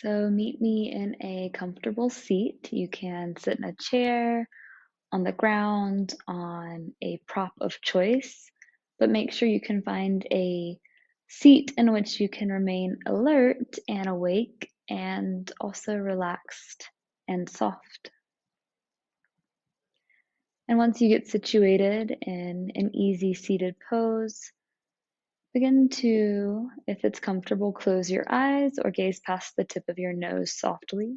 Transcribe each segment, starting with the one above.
So meet me in a comfortable seat. You can sit in a chair, on the ground, on a prop of choice, but make sure you can find a seat in which you can remain alert and awake and also relaxed and soft. And once you get situated in an easy seated pose, begin to, if it's comfortable, close your eyes or gaze past the tip of your nose softly.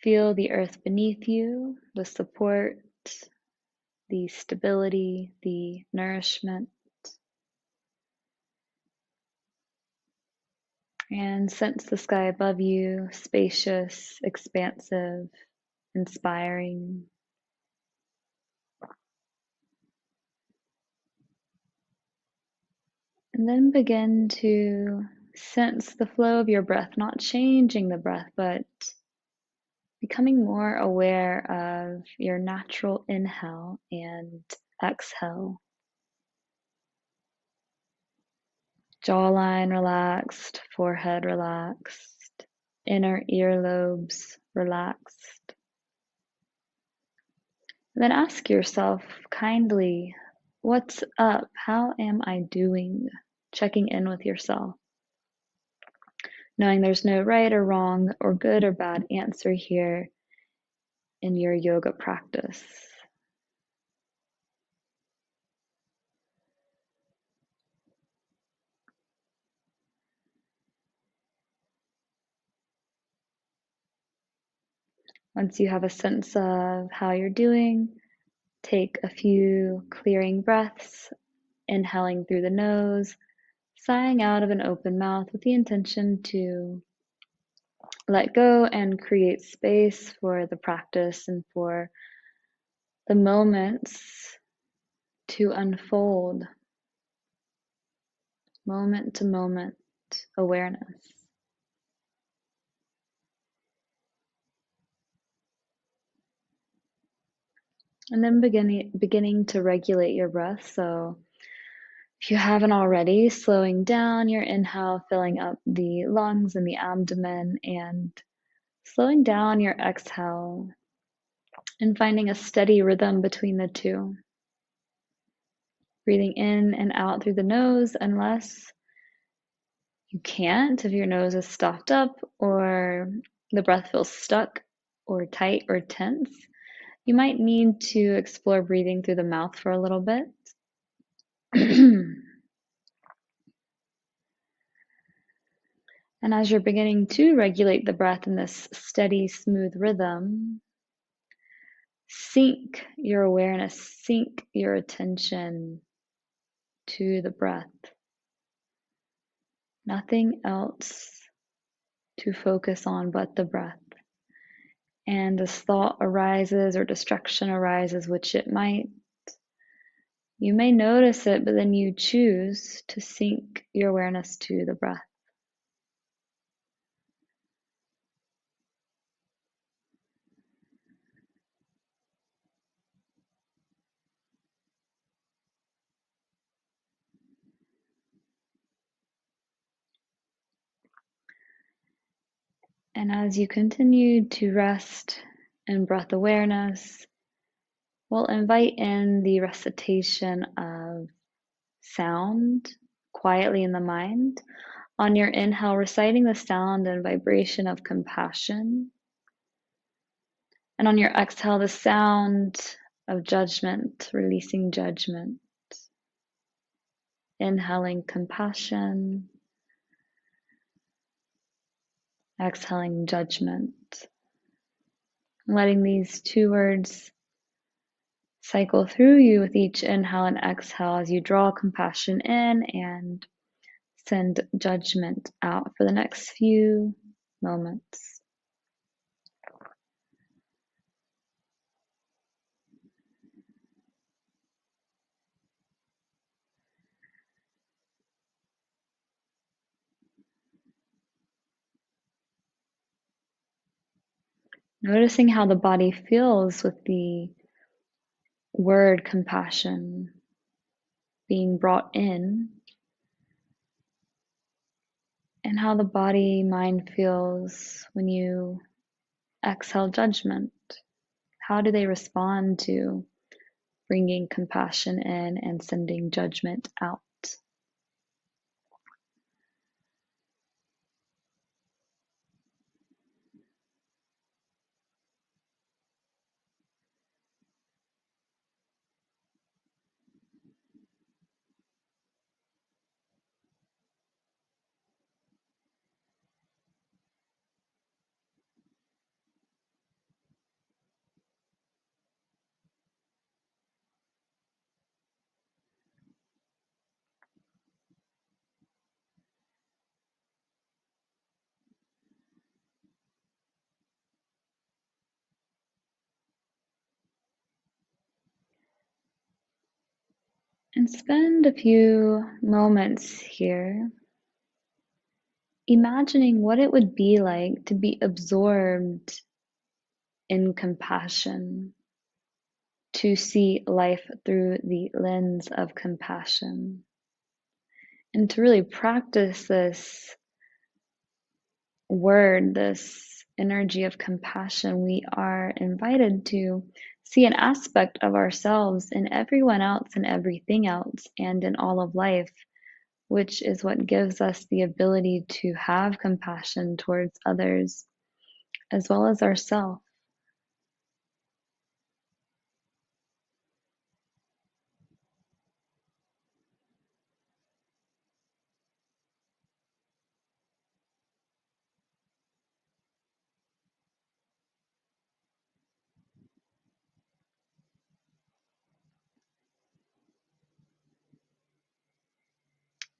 Feel the earth beneath you, the support, the stability, the nourishment, and sense the sky above you, spacious, expansive, inspiring. And then begin to sense the flow of your breath, not changing the breath, but becoming more aware of your natural inhale and exhale. Jawline relaxed, forehead relaxed, inner earlobes relaxed. And then ask yourself kindly, what's up? How am I doing? Checking in with yourself. Knowing there's no right or wrong or good or bad answer here in your yoga practice. Once you have a sense of how you're doing, take a few clearing breaths, inhaling through the nose, sighing out of an open mouth with the intention to let go and create space for the practice and for the moments to unfold, moment to moment awareness. And then beginning to regulate your breath. So if you haven't already, slowing down your inhale, filling up the lungs and the abdomen, and slowing down your exhale and finding a steady rhythm between the two. Breathing in and out through the nose unless you can't, if your nose is stuffed up or the breath feels stuck or tight or tense. You might need to explore breathing through the mouth for a little bit. And as you're beginning to regulate the breath in this steady, smooth rhythm, sink your awareness, sink your attention to the breath. Nothing else to focus on but the breath. And as thought arises or distraction arises, which it might, you may notice it, but then you choose to sink your awareness to the breath. And as you continue to rest in breath awareness, we'll invite in the recitation of sound quietly in the mind. On your inhale, reciting the sound and vibration of compassion. And on your exhale, the sound of judgment, releasing judgment. Inhaling compassion, exhaling judgment. Letting these two words cycle through you with each inhale and exhale as you draw compassion in and send judgment out for the next few moments. Noticing how the body feels with the word compassion being brought in. and how the body mind feels when you exhale judgment. How do they respond to bringing compassion in and sending judgment out? And spend a few moments here imagining what it would be like to be absorbed in compassion, to see life through the lens of compassion, and to really practice this word, this energy of compassion. We are invited to see an aspect of ourselves in everyone else and everything else and in all of life, which is what gives us the ability to have compassion towards others as well as ourselves.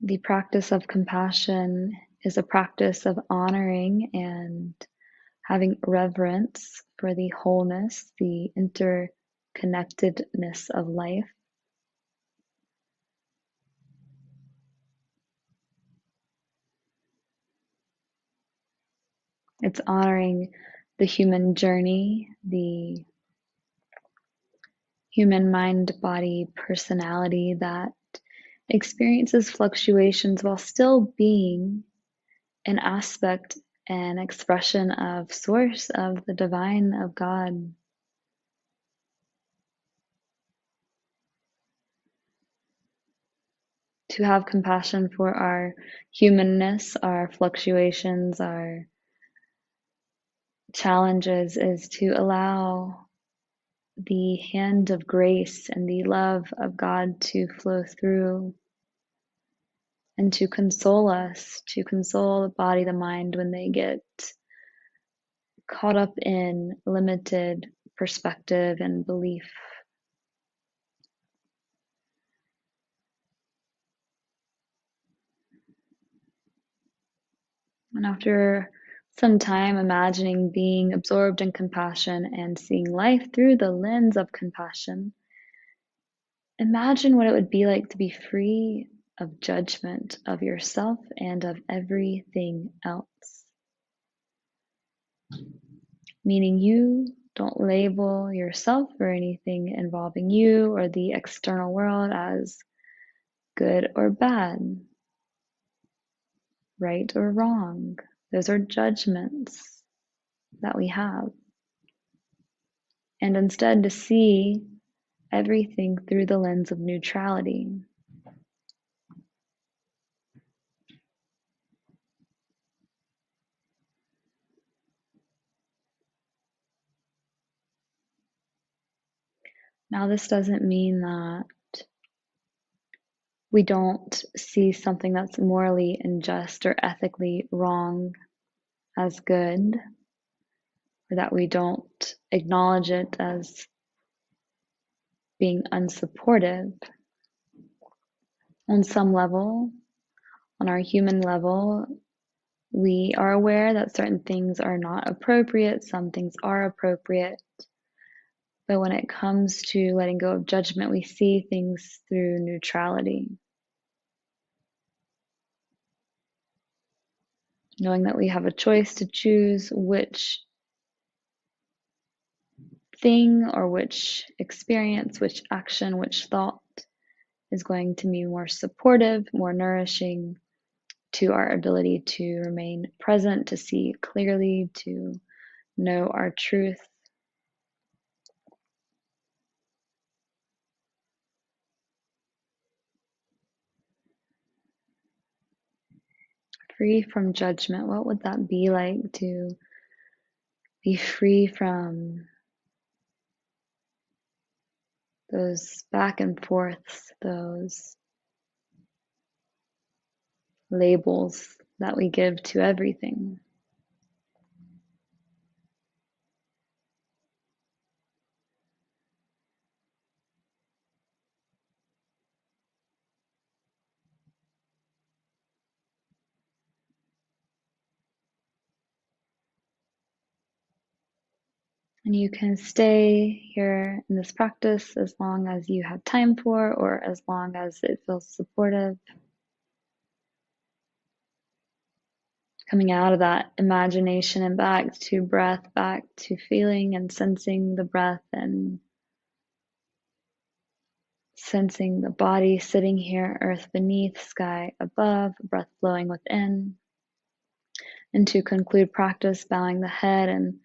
The practice of compassion is a practice of honoring and having reverence for the wholeness, the interconnectedness of life. It's honoring the human journey, the human mind, body, personality that experiences fluctuations while still being an aspect and expression of source, of the divine, of God. To have compassion for our humanness, our fluctuations, our challenges is to allow the hand of grace and the love of God to flow through and to console us, to console the body, the mind when they get caught up in limited perspective and belief. And after some time imagining being absorbed in compassion and seeing life through the lens of compassion, imagine what it would be like to be free of judgment of yourself and of everything else. Meaning you don't label yourself or anything involving you or the external world as good or bad, right or wrong. Those are judgments that we have. And instead to see everything through the lens of neutrality. Now, this doesn't mean that we don't see something that's morally unjust or ethically wrong as good, or that we don't acknowledge it as being unsupportive. On some level, on our human level, we are aware that certain things are not appropriate, some things are appropriate. But when it comes to letting go of judgment, we see things through neutrality. Knowing that we have a choice to choose which thing or which experience, which action, which thought is going to be more supportive, more nourishing to our ability to remain present, to see clearly, to know our truth. Free from judgment. What would that be like to be free from those back and forths, those labels that we give to everything? And you can stay here in this practice as long as you have time for, or as long as it feels supportive. Coming out of that imagination and back to breath, back to feeling and sensing the breath and sensing the body sitting here, earth beneath, sky above, breath flowing within. And to conclude practice, bowing the head and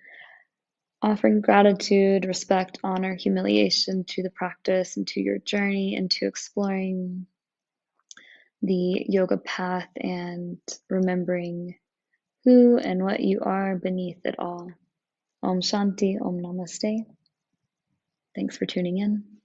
offering gratitude, respect, honor, humiliation to the practice and to your journey and to exploring the yoga path and remembering who and what you are beneath it all. Om Shanti, Om Namaste. Thanks for tuning in.